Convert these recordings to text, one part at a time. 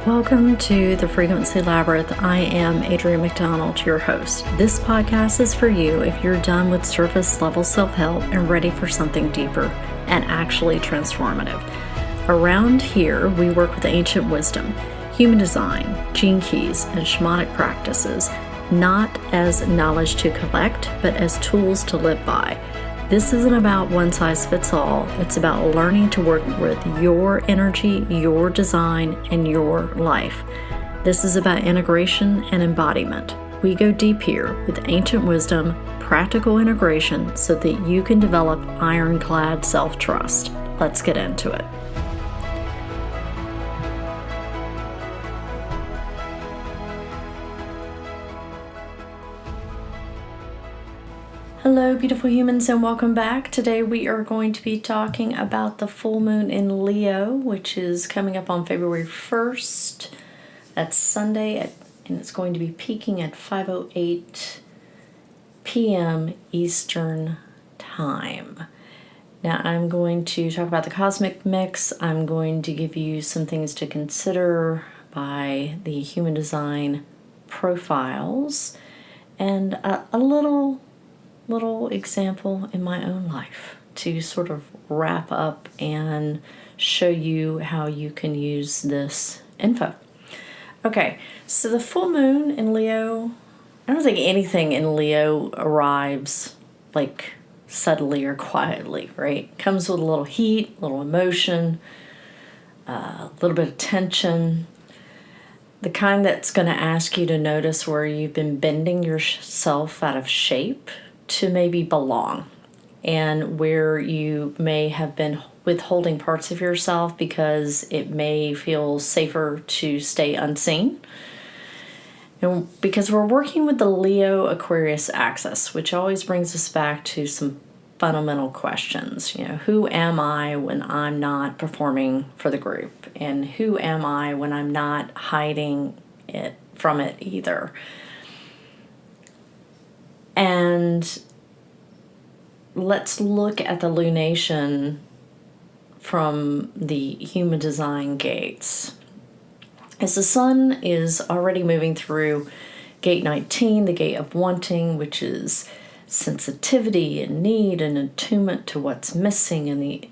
Welcome to the Frequency Labyrinth. I am Adrienne McDonald, your host. This podcast is for you if you're done with surface level self-help and ready for something deeper and actually transformative. Around here, we work with ancient wisdom, human design, gene keys, and shamanic practices, not as knowledge to collect, but as tools to live by. This isn't about one size fits all. It's about learning to work with your energy, your design, and your life. This is about integration and embodiment. We go deep here with ancient wisdom, practical integration, so that you can develop ironclad self-trust. Let's get into it. Hello, beautiful humans, and welcome back. Today we are going to be talking about the full moon in Leo, which is coming up on February 1st. That's Sunday, and it's going to be peaking at 5:08 p.m. Eastern Time. Now I'm going to talk about the cosmic mix. I'm going to give you some things to consider by the human design profiles and a little example in my own life to sort of wrap up and show you how you can use this info. Okay, so the full moon in Leo, I don't think anything in Leo arrives like subtly or quietly, right? It comes with a little heat, a little emotion, a little bit of tension. The kind that's going to ask you to notice where you've been bending yourself out of shape to maybe belong, and where you may have been withholding parts of yourself because it may feel safer to stay unseen. And because we're working with the Leo Aquarius axis, which always brings us back to some fundamental questions. Who am I when I'm not performing for the group? And who am I when I'm not hiding it from it either? And let's look at the lunation from the human design gates. As the sun is already moving through gate 19, the gate of wanting, which is sensitivity and need and attunement to what's missing, and the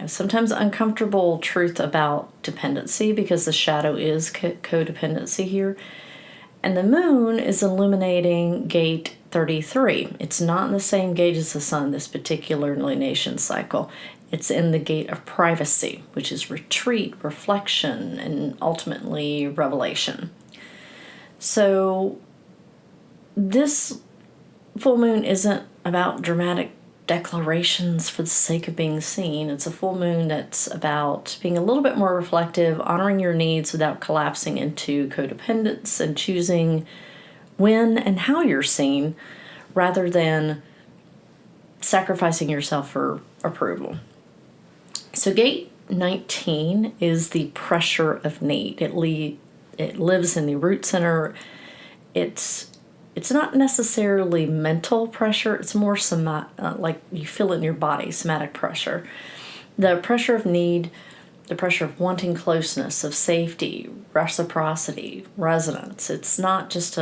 sometimes uncomfortable truth about dependency, because the shadow is codependency here. And the moon is illuminating gate 33. It's not in the same gate as the sun, this particular lunation cycle. It's in the gate of privacy, which is retreat, reflection, and ultimately revelation. So this full moon isn't about dramatic declarations for the sake of being seen. It's a full moon that's about being a little bit more reflective, honoring your needs without collapsing into codependence, and choosing when and how you're seen rather than sacrificing yourself for approval. So gate 19 is the pressure of need. It lives in the root center. It's not necessarily mental pressure. It's more like you feel it in your body, somatic pressure. The pressure of need, the pressure of wanting closeness, of safety, reciprocity, resonance. It's not just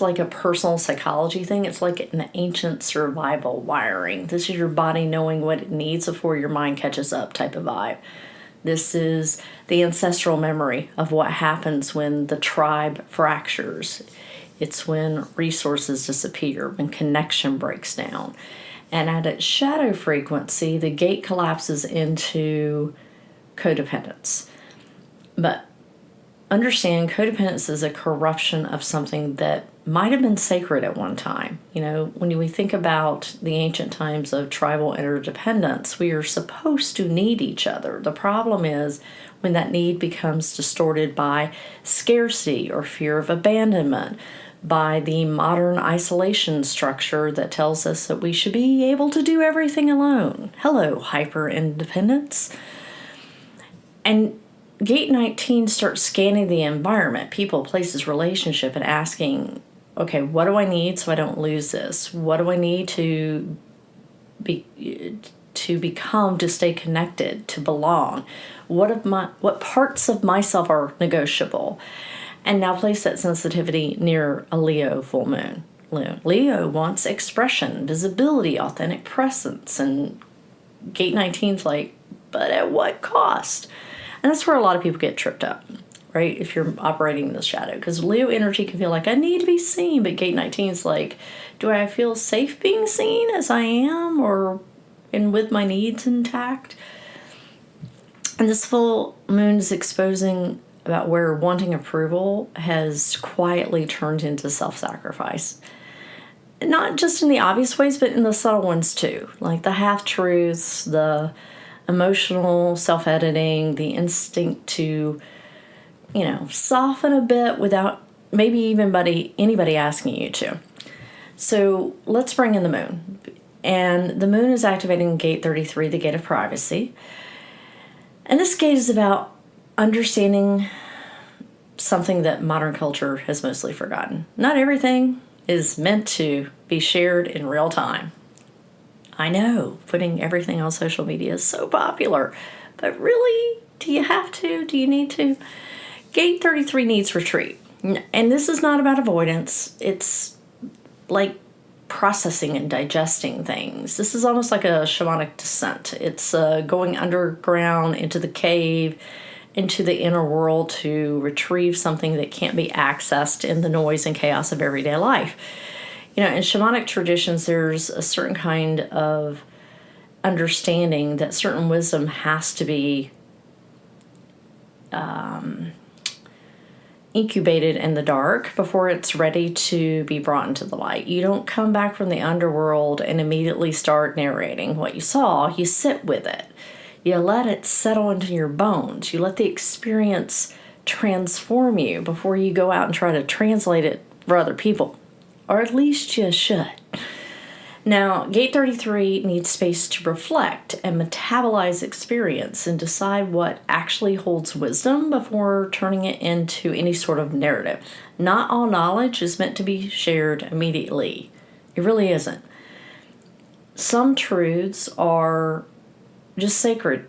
like a personal psychology thing. It's like an ancient survival wiring. This is your body knowing what it needs before your mind catches up type of vibe. This is the ancestral memory of what happens when the tribe fractures. It's when resources disappear, when connection breaks down. And at its shadow frequency, the gate collapses into codependence. But understand, codependence is a corruption of something that might have been sacred at one time. When we think about the ancient times of tribal interdependence, we are supposed to need each other. The problem is when that need becomes distorted by scarcity or fear of abandonment, by the modern isolation structure that tells us that we should be able to do everything alone. Hello, hyper-independence. And Gate 19 starts scanning the environment, people, places, relationship, and asking, okay, what do I need so I don't lose this? What do I need to to become, to stay connected, to belong? What parts of myself are negotiable? And now place that sensitivity near a Leo full moon. Leo wants expression, visibility, authentic presence, and gate 19's like, but at what cost? And that's where a lot of people get tripped up, right? If you're operating in the shadow, because Leo energy can feel like I need to be seen, but gate 19's like, do I feel safe being seen as I am, and with my needs intact? And this full moon is exposing about where wanting approval has quietly turned into self-sacrifice. Not just in the obvious ways, but in the subtle ones too. Like the half-truths, the emotional self-editing, the instinct to, soften a bit without maybe even anybody asking you to. So let's bring in the moon. And the moon is activating gate 33, the gate of privacy. And this gate is about understanding something that modern culture has mostly forgotten. Not everything is meant to be shared in real time. I know putting everything on social media is so popular, but really, do you have to? Do you need to? Gate 33 needs retreat. And this is not about avoidance. It's like processing and digesting things. This is almost like a shamanic descent. It's going underground into the cave, into the inner world to retrieve something that can't be accessed in the noise and chaos of everyday life. In shamanic traditions, there's a certain kind of understanding that certain wisdom has to be incubated in the dark before it's ready to be brought into the light. You don't come back from the underworld and immediately start narrating what you saw. You sit with it. You let it settle into your bones. You let the experience transform you before you go out and try to translate it for other people. Or at least you should. Now, gate 33 needs space to reflect and metabolize experience and decide what actually holds wisdom before turning it into any sort of narrative. Not all knowledge is meant to be shared immediately. It really isn't. Some truths are just sacred,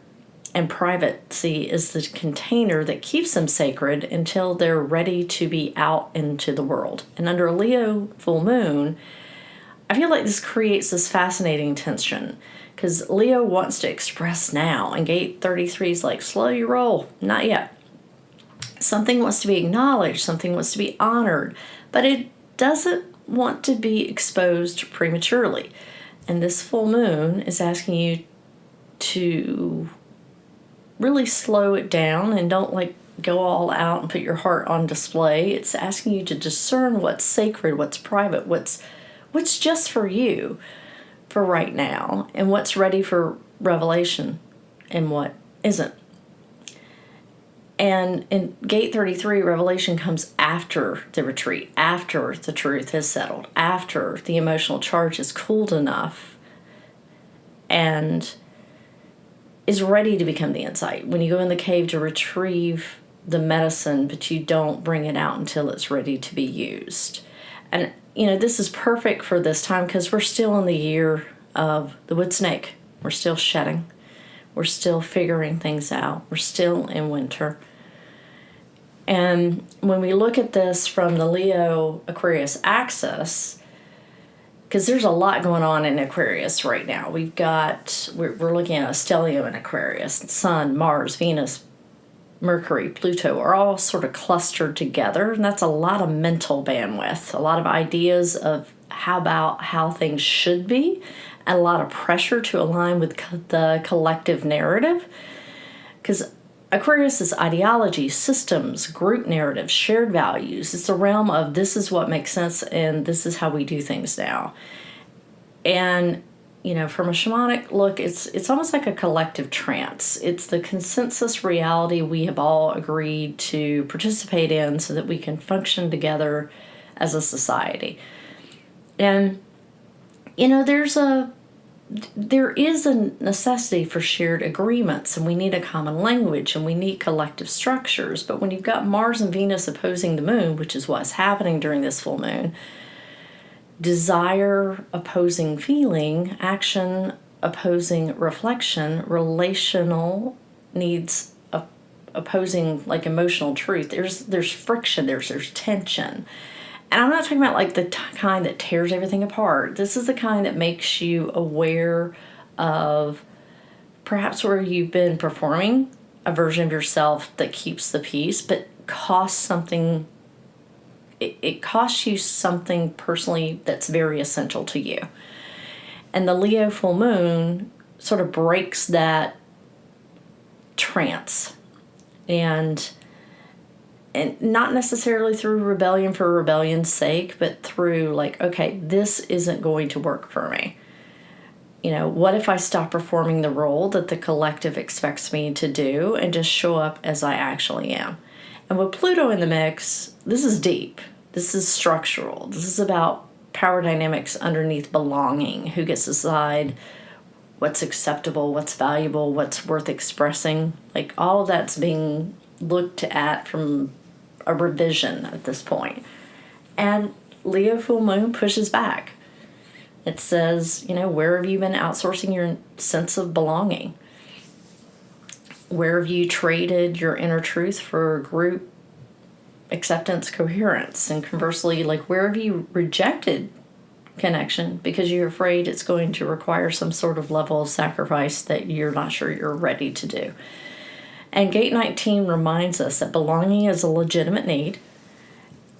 and privacy is the container that keeps them sacred until they're ready to be out into the world. And under a Leo full moon, I feel like this creates this fascinating tension because Leo wants to express now, and gate 33 is like, slow your roll, not yet. Something wants to be acknowledged, something wants to be honored, but it doesn't want to be exposed prematurely. And this full moon is asking you to really slow it down and don't go all out and put your heart on display. It's asking you to discern what's sacred, what's private, what's just for you for right now, and what's ready for revelation and what isn't. And in gate 33, revelation comes after the retreat, after the truth has settled, after the emotional charge is cooled enough and is ready to become the insight. When you go in the cave to retrieve the medicine, but you don't bring it out until it's ready to be used. And, this is perfect for this time because we're still in the year of the wood snake. We're still shedding. We're still figuring things out. We're still in winter. And when we look at this from the Leo-Aquarius axis, because there's a lot going on in Aquarius right now. We're looking at a stellium in Aquarius. Sun, Mars, Venus, Mercury, Pluto are all sort of clustered together, and that's a lot of mental bandwidth, a lot of ideas of how things should be, and a lot of pressure to align with the collective narrative. Because Aquarius is ideology, systems, group narratives, shared values. It's the realm of this is what makes sense and this is how we do things now. And from a shamanic look, it's almost like a collective trance. It's the consensus reality we have all agreed to participate in so that we can function together as a society. And, there is a necessity for shared agreements, and we need a common language, and we need collective structures. But when you've got Mars and Venus opposing the moon, which is what's happening during this full moon, desire opposing feeling, action opposing reflection, relational needs opposing like emotional truth. There's friction, there's tension. And I'm not talking about like the kind that tears everything apart. This is the kind that makes you aware of perhaps where you've been performing a version of yourself that keeps the peace, but costs something. It costs you something personally that's very essential to you. And the Leo full moon sort of breaks that trance. And not necessarily through rebellion for rebellion's sake, but through like, okay, this isn't going to work for me. You know, what if I stop performing the role that the collective expects me to do and just show up as I actually am? And with Pluto in the mix, this is deep. This is structural. This is about power dynamics underneath belonging. Who gets to decide what's acceptable, what's valuable, what's worth expressing. Like all of that's being looked at from a revision at this point. And Leo full moon pushes back. It says, you know, where have you been outsourcing your sense of belonging? Where have you traded your inner truth for group acceptance, coherence? And conversely, like where have you rejected connection because you're afraid it's going to require some sort of level of sacrifice that you're not sure you're ready to do? And Gate 19 reminds us that belonging is a legitimate need.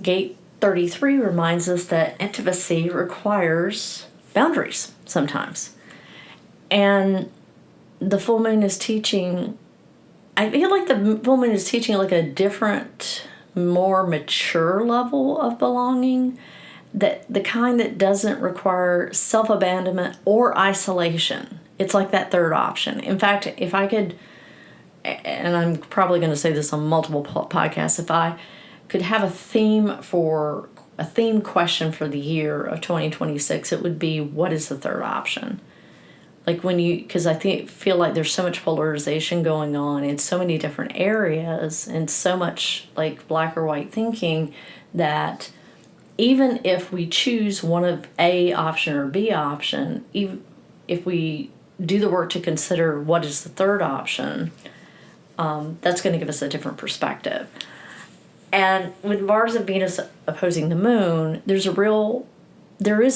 Gate 33 reminds us that intimacy requires boundaries sometimes. And the full moon is teaching, I feel like the full moon is teaching like a different, more mature level of belonging, that the kind that doesn't require self-abandonment or isolation. It's like that third option. In fact, if I could, and I'm probably going to say this on multiple podcasts, if I could have a theme question for the year of 2026, it would be, what is the third option? Like when you, because I feel like there's so much polarization going on in so many different areas and so much like black or white thinking, that even if we choose one of A option or B option, even if we do the work to consider what is the third option, that's going to give us a different perspective. And with Mars and Venus opposing the moon, there is a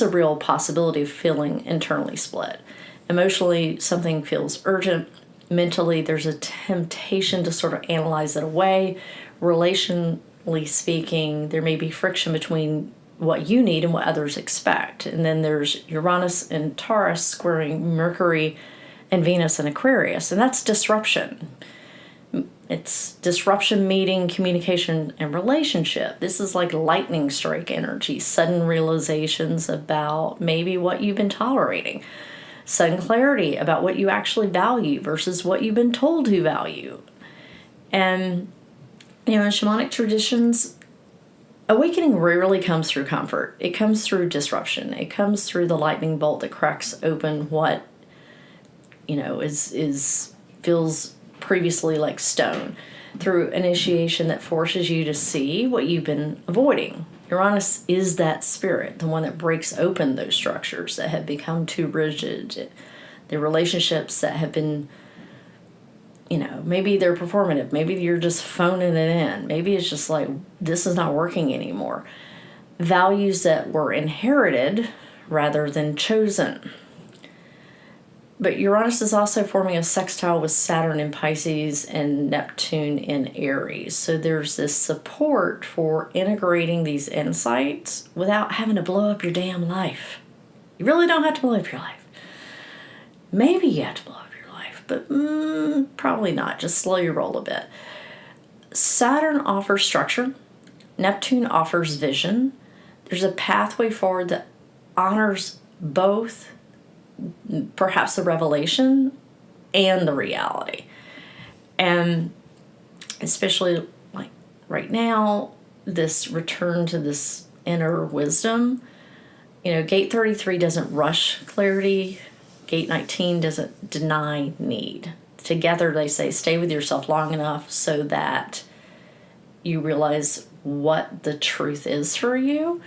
real possibility of feeling internally split. Emotionally, something feels urgent. Mentally, there's a temptation to sort of analyze it away. Relationally speaking, there may be friction between what you need and what others expect. And then there's Uranus and Taurus squaring Mercury and Venus and Aquarius, and that's disruption. It's disruption meeting communication and relationship. This is like lightning strike energy, sudden realizations about maybe what you've been tolerating, sudden clarity about what you actually value versus what you've been told you value. And, you know, in shamanic traditions, awakening rarely comes through comfort. It comes through disruption. It comes through the lightning bolt that cracks open what, you know, feels previously like stone, through initiation that forces you to see what you've been avoiding. Uranus is that spirit, the one that breaks open those structures that have become too rigid, the relationships that have been, you know, maybe they're performative, maybe you're just phoning it in, maybe it's just like, this is not working anymore. Values that were inherited rather than chosen. But Uranus is also forming a sextile with Saturn in Pisces and Neptune in Aries. So there's this support for integrating these insights without having to blow up your damn life. You really don't have to blow up your life. Maybe you have to blow up your life, but probably not. Just slow your roll a bit. Saturn offers structure. Neptune offers vision. There's a pathway forward that honors both, perhaps the revelation and the reality. And especially like right now, this return to this inner wisdom, you know, Gate 33 doesn't rush clarity. Gate 19 doesn't deny need. Together they say stay with yourself long enough so that you realize what the truth is for you.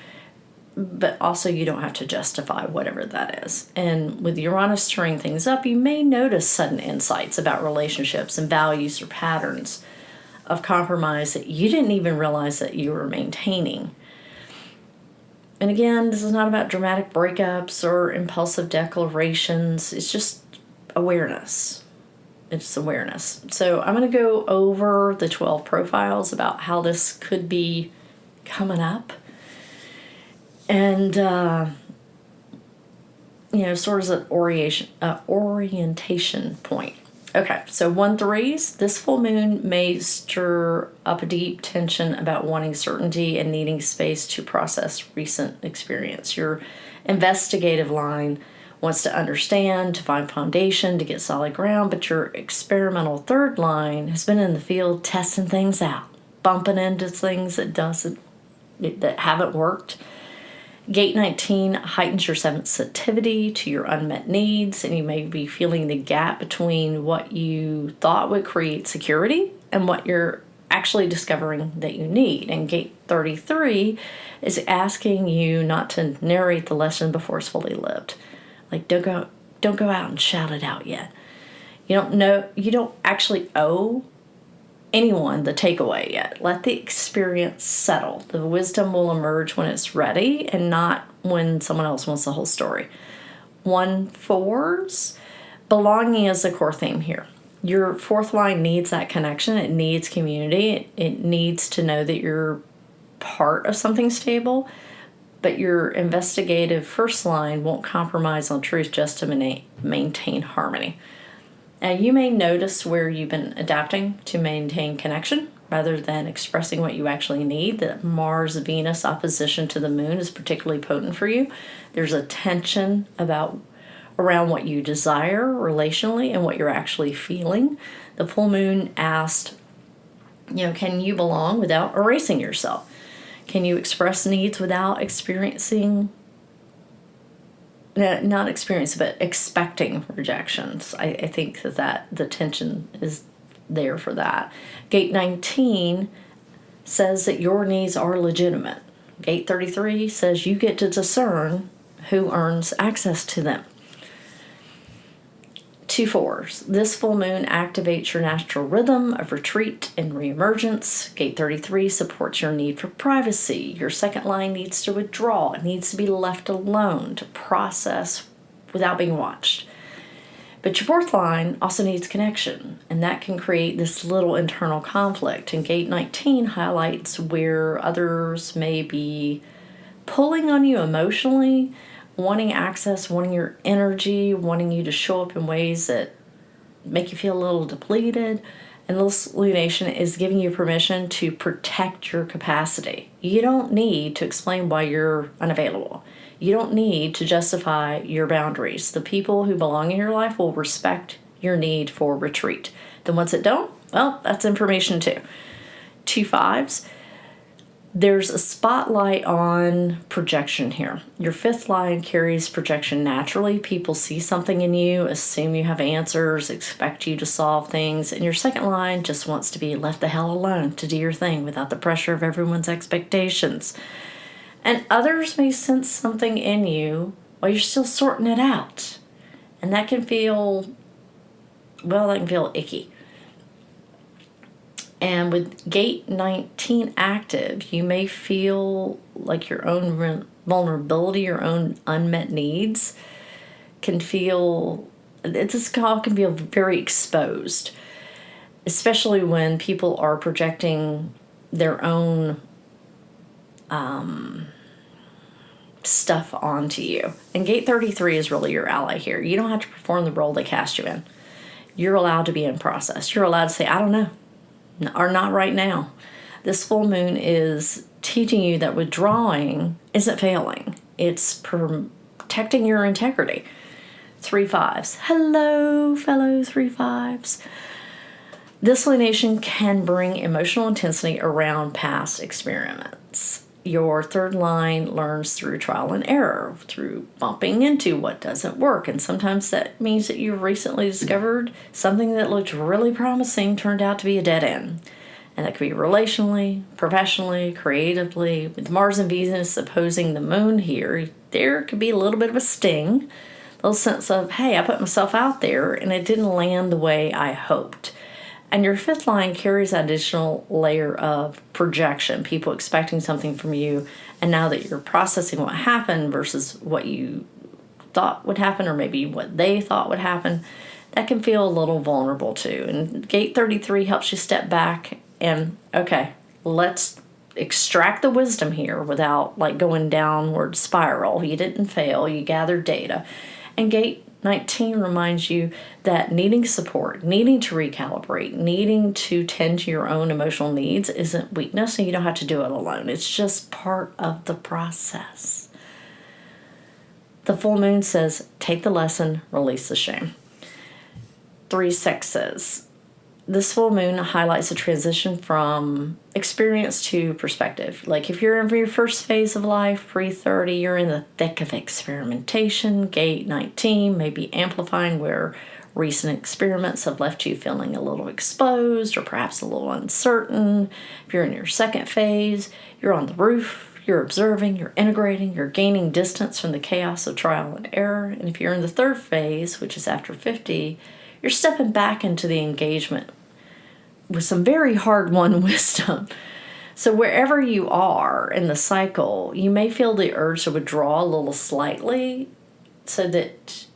but also you don't have to justify whatever that is. And with Uranus stirring things up, you may notice sudden insights about relationships and values or patterns of compromise that you didn't even realize that you were maintaining. And again, this is not about dramatic breakups or impulsive declarations. It's just awareness. It's awareness. So I'm going to go over the 12 profiles about how this could be coming up. And, sort of an orientation point. Okay, so 1-3s, this full moon may stir up a deep tension about wanting certainty and needing space to process recent experience. Your investigative line wants to understand, to find foundation, to get solid ground, but your experimental third line has been in the field testing things out, bumping into things that haven't worked. Gate 19 heightens your sensitivity to your unmet needs, and you may be feeling the gap between what you thought would create security and what you're actually discovering that you need. And Gate 33 is asking you not to narrate the lesson before it's fully lived. Like, don't go out and shout it out yet. You don't actually owe anyone the takeaway yet. Let the experience settle. The wisdom will emerge when it's ready and not when someone else wants the whole story. 1-4s, belonging is the core theme here. Your fourth line needs that connection. It needs community. It needs to know that you're part of something stable. But your investigative first line won't compromise on truth just to maintain harmony. Now, you may notice where you've been adapting to maintain connection rather than expressing what you actually need. That Mars-Venus opposition to the moon is particularly potent for you. There's a tension around what you desire relationally and what you're actually feeling. The full moon asked, can you belong without erasing yourself? Can you express needs without expecting rejections? I think that the tension is there for that. Gate 19 says that your needs are legitimate. Gate 33 says you get to discern who earns access to them. 2-4s. This full moon activates your natural rhythm of retreat and reemergence. Gate 33 supports your need for privacy. Your second line needs to withdraw. It needs to be left alone to process without being watched. But your fourth line also needs connection, and that can create this little internal conflict. And Gate 19 highlights where others may be pulling on you emotionally, wanting access, wanting your energy, wanting you to show up in ways that make you feel a little depleted. And this lunation is giving you permission to protect your capacity. You don't need to explain why you're unavailable. You don't need to justify your boundaries. The people who belong in your life will respect your need for retreat. The ones that don't, well, that's information too. 2-5s. There's a spotlight on projection here. Your fifth line carries projection naturally. People see something in you, assume you have answers, expect you to solve things. And your second line just wants to be left the hell alone to do your thing without the pressure of everyone's expectations. And others may sense something in you while you're still sorting it out. And that can feel icky. And with Gate 19 active, you may feel like your own vulnerability, your own unmet needs can feel very exposed, especially when people are projecting their own stuff onto you. And Gate 33 is really your ally here. You don't have to perform the role they cast you in. You're allowed to be in process. You're allowed to say, I don't know. Or not right now. This full moon is teaching you that withdrawing isn't failing. It's protecting your integrity. 3-5s. Hello, fellow 3-5s. This lunation can bring emotional intensity around past experiments. Your third line learns through trial and error, through bumping into what doesn't work. And sometimes that means that you've recently discovered something that looked really promising turned out to be a dead end. And that could be relationally, professionally, creatively. With Mars and Venus opposing the moon here, there could be a little bit of a sting, a little sense of, hey, I put myself out there and it didn't land the way I hoped. And your fifth line carries that additional layer of projection, people expecting something from you, and now that you're processing what happened versus what you thought would happen, or maybe what they thought would happen, that can feel a little vulnerable too. And gate 33 helps you step back and, okay, let's extract the wisdom here without like going downward spiral. You didn't fail, you gathered data. And gate 19 reminds you that needing support, needing to recalibrate, needing to tend to your own emotional needs isn't weakness, and you don't have to do it alone. It's just part of the process. The full moon says, take the lesson, release the shame. 3 sexes. This full moon highlights a transition from experience to perspective. Like if you're in your first phase of life, pre-30, you're in the thick of experimentation. Gate 19 may be amplifying where recent experiments have left you feeling a little exposed or perhaps a little uncertain. If you're in your second phase, you're on the roof, you're observing, you're integrating, you're gaining distance from the chaos of trial and error. And if you're in the third phase, which is after 50, you're stepping back into the engagement with some very hard-won wisdom. So wherever you are in the cycle, you may feel the urge to withdraw a little slightly so that,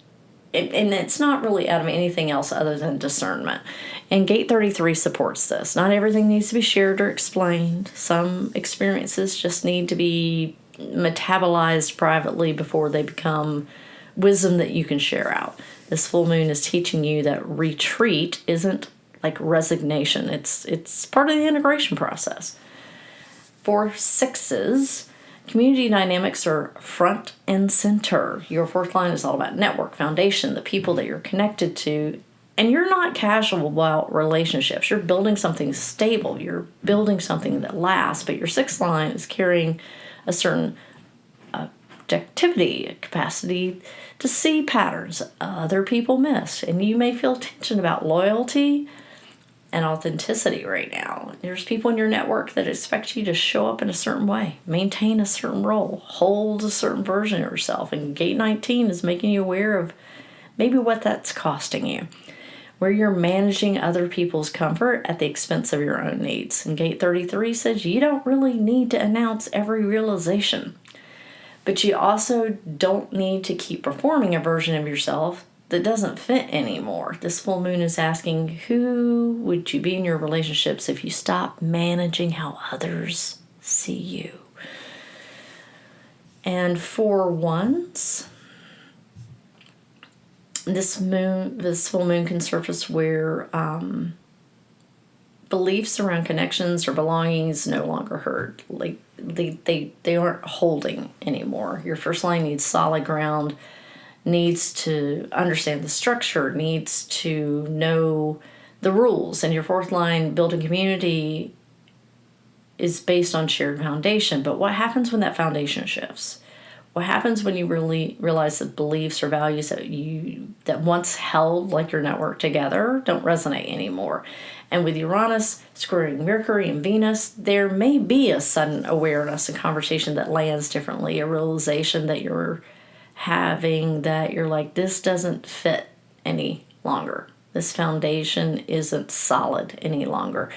and it's not really out of anything else other than discernment. And gate 33 supports this. Not everything needs to be shared or explained. Some experiences just need to be metabolized privately before they become wisdom that you can share out. This full moon is teaching you that retreat isn't like resignation. It's part of the integration process. For 6s, community dynamics are front and center. Your fourth line is all about network, foundation, the people that you're connected to. And you're not casual about relationships. You're building something stable. You're building something that lasts. But your sixth line is carrying a certain objectivity, a capacity to see patterns other people miss. And you may feel tension about loyalty and authenticity right now. There's people in your network that expect you to show up in a certain way, maintain a certain role, hold a certain version of yourself. And gate 19 is making you aware of maybe what that's costing you, where you're managing other people's comfort at the expense of your own needs. And gate 33 says you don't really need to announce every realization, but you also don't need to keep performing a version of yourself that doesn't fit anymore. This full moon is asking, who would you be in your relationships if you stop managing how others see you? And for ones, this full moon can surface where beliefs around connections or belongings no longer heard. Like they aren't holding anymore. Your first line needs solid ground, needs to understand the structure, needs to know the rules. And your fourth line, building community, is based on shared foundation. But what happens when that foundation shifts? What happens when you really realize that beliefs or values that once held like your network together don't resonate anymore? And with Uranus squaring Mercury and Venus, there may be a sudden awareness and conversation that lands differently, a realization that you're having that you're like, this doesn't fit any longer. This foundation isn't solid any longer.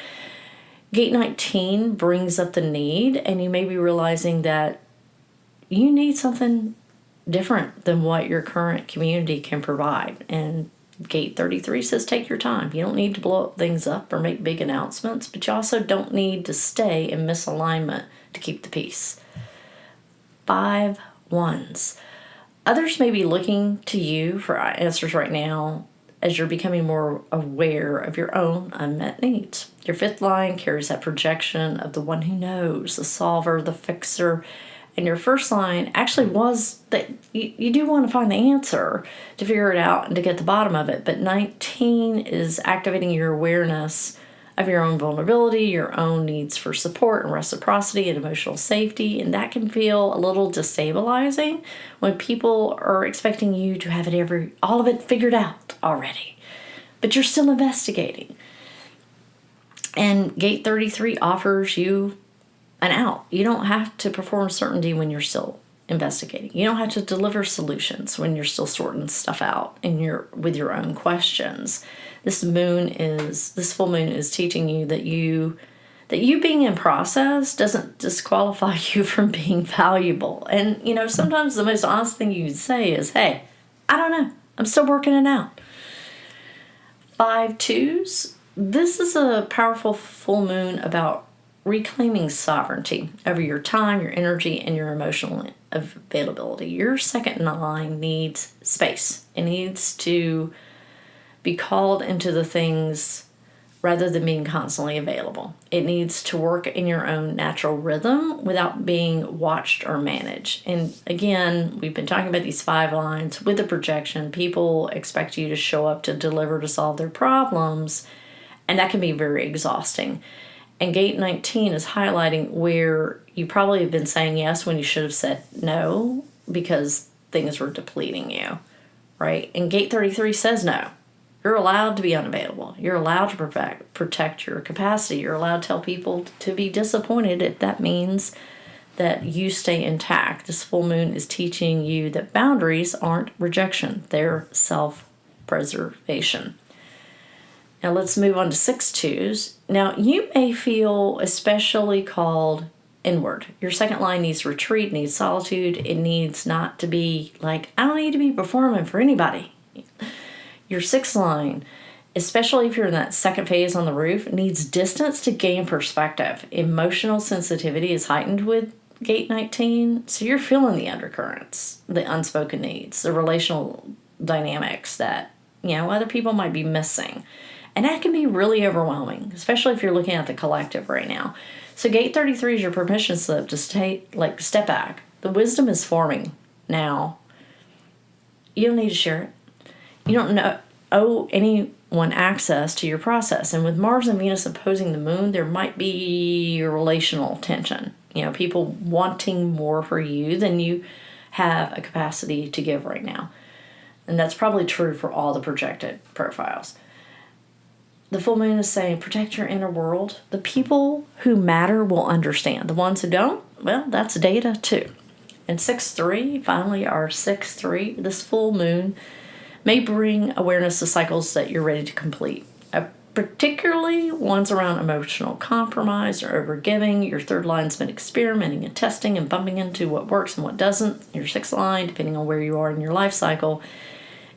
Gate 19 brings up the need, and you may be realizing that you need something different than what your current community can provide. And gate 33 says take your time. You don't need to blow things up or make big announcements, but you also don't need to stay in misalignment to keep the peace. 5 ones. Others may be looking to you for answers right now as you're becoming more aware of your own unmet needs. Your fifth line carries that projection of the one who knows, the solver, the fixer. And your first line actually was that you do want to find the answer to figure it out and to get the bottom of it. But 19 is activating your awareness of your own vulnerability, your own needs for support and reciprocity and emotional safety. And that can feel a little destabilizing when people are expecting you to have all of it figured out already. But you're still investigating. And gate 33 offers you an out. You don't have to perform certainty when you're still investigating. You don't have to deliver solutions when you're still sorting stuff out with your own questions. This full moon is teaching you that you being in process doesn't disqualify you from being valuable. And sometimes the most honest thing you can say is, hey, I don't know, I'm still working it out. 5-2s, this is a powerful full moon about reclaiming sovereignty over your time, your energy, and your emotional availability. Your second line needs space. It needs to be called into the things rather than being constantly available. It needs to work in your own natural rhythm without being watched or managed. And again, we've been talking about these 5 lines. With the projection, people expect you to show up to deliver to solve their problems, and that can be very exhausting. And gate 19 is highlighting where you probably have been saying yes when you should have said no because things were depleting you, right? And gate 33 says no. You're allowed to be unavailable. You're allowed to protect your capacity. You're allowed to tell people to be disappointed if that means that you stay intact. This full moon is teaching you that boundaries aren't rejection. They're self-preservation. Now let's move on to 6-2s. Now you may feel especially called inward. Your second line needs retreat, needs solitude. It needs not to be like, I don't need to be performing for anybody. Your 6th line, especially if you're in that second phase on the roof, needs distance to gain perspective. Emotional sensitivity is heightened with gate 19. So you're feeling the undercurrents, the unspoken needs, the relational dynamics that, other people might be missing. And that can be really overwhelming, especially if you're looking at the collective right now. So gate 33 is your permission slip to step back. The wisdom is forming now. You don't need to share it. You don't owe anyone access to your process. And with Mars and Venus opposing the moon, there might be a relational tension. People wanting more for you than you have a capacity to give right now. And that's probably true for all the projected profiles. The full moon is saying, protect your inner world. The people who matter will understand. The ones who don't, well, that's data too. And 6-3, finally our 6-3, this full moon may bring awareness to cycles that you're ready to complete. Particularly ones around emotional compromise or overgiving. Your 3rd line's been experimenting and testing and bumping into what works and what doesn't. Your 6th line, depending on where you are in your life cycle,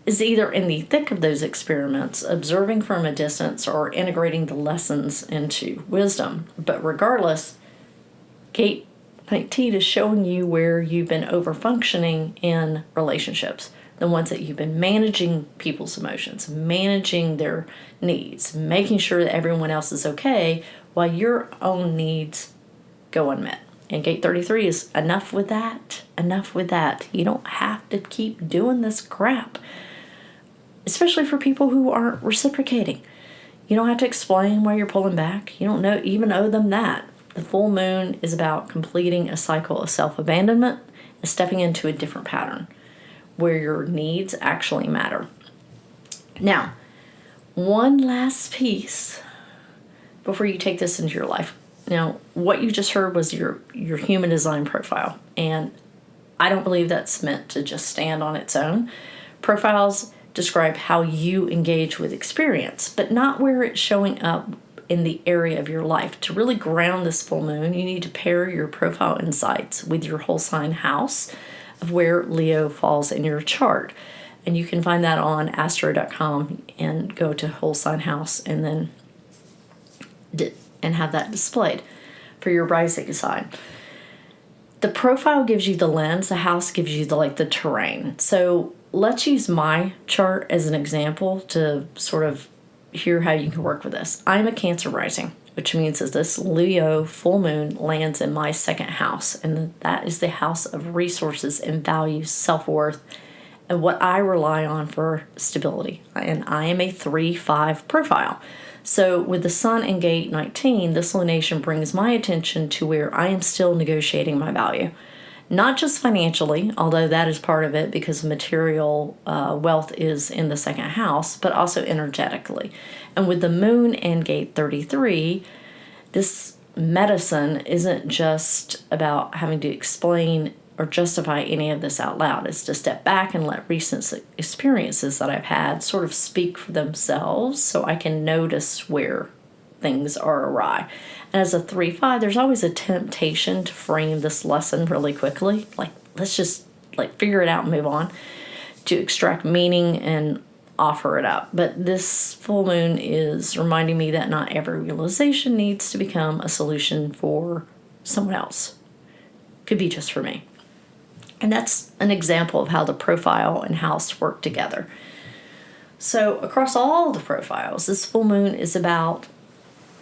is either in the thick of those experiments, observing from a distance, or integrating the lessons into wisdom. But regardless, gate 19 is showing you where you've been over-functioning in relationships. The ones that you've been managing people's emotions, managing their needs, making sure that everyone else is okay while your own needs go unmet. And gate 33 is enough with that. Enough with that. You don't have to keep doing this crap. Especially for people who aren't reciprocating. You don't have to explain why you're pulling back. You don't even owe them that. The full moon is about completing a cycle of self-abandonment and stepping into a different pattern where your needs actually matter. Now, one last piece before you take this into your life. Now, what you just heard was your human design profile, and I don't believe that's meant to just stand on its own. Profiles describe how you engage with experience, but not where it's showing up in the area of your life. To really ground this full moon, you need to pair your profile insights with your whole sign house of where Leo falls in your chart. And you can find that on astro.com and go to whole sign house and then have that displayed for your rising sign. The profile gives you the lens, the house gives you the terrain. So let's use my chart as an example to sort of hear how you can work with this. I'm a Cancer rising, which means that this Leo full moon lands in my 2nd house, and that is the house of resources and values, self-worth, and what I rely on for stability. And I am a 3-5 profile. So with the sun in gate 19, this lunation brings my attention to where I am still negotiating my value. Not just financially, although that is part of it because material wealth is in the second house, but also energetically. And with the moon in gate 33, this medicine isn't just about having to explain or justify any of this out loud. It's to step back and let recent experiences that I've had sort of speak for themselves so I can notice where things are awry. And as a 3-5, there's always a temptation to frame this lesson really quickly. Like, let's just figure it out and move on, to extract meaning and offer it up. But this full moon is reminding me that not every realization needs to become a solution for someone else. Could be just for me. And that's an example of how the profile and house work together. So across all the profiles, this full moon is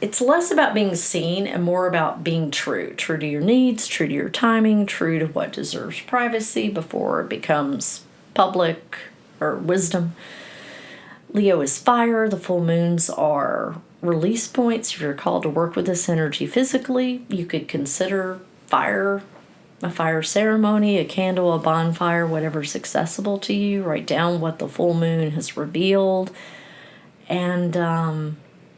it's less about being seen and more about being true to your needs, true to your timing, true to what deserves privacy before it becomes public or wisdom. Leo is fire. The full moons are release points. If you're called to work with this energy physically, you could consider fire, a fire ceremony, a candle, a bonfire, whatever's accessible to you. Write down what the full moon has revealed, and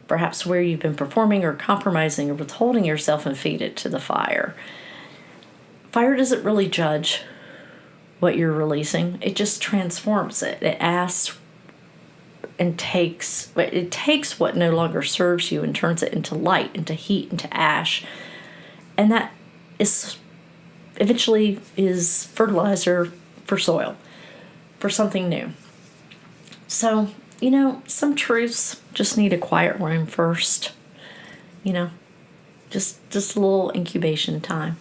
perhaps where you've been performing or compromising or withholding yourself, and feed it to the fire. Fire doesn't really judge what you're releasing. It just transforms it. It asks and takes what no longer serves you and turns it into light, into heat, into ash. And that is eventually is fertilizer for soil, for something new. So, some truths just need a quiet room first. Just a little incubation time.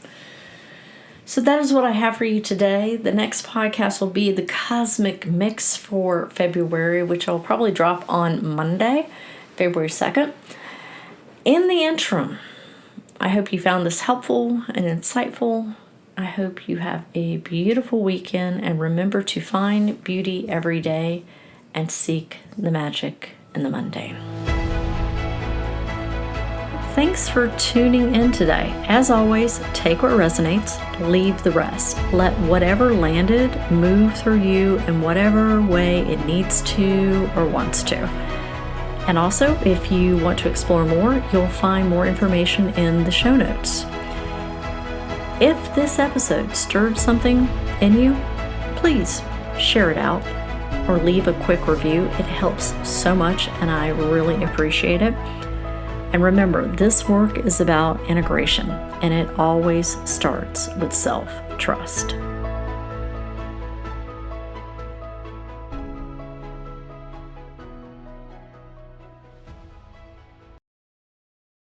So that is what I have for you today. The next podcast will be the Cosmic Mix for February, which I'll probably drop on Monday, February 2nd. In the interim, I hope you found this helpful and insightful. I hope you have a beautiful weekend, and remember to find beauty every day and seek the magic in the mundane. Thanks for tuning in today. As always, take what resonates, leave the rest. Let whatever landed move through you in whatever way it needs to or wants to. And also, if you want to explore more, you'll find more information in the show notes. If this episode stirred something in you, please share it out or leave a quick review. It helps so much, and I really appreciate it. And remember, this work is about integration, and it always starts with self-trust.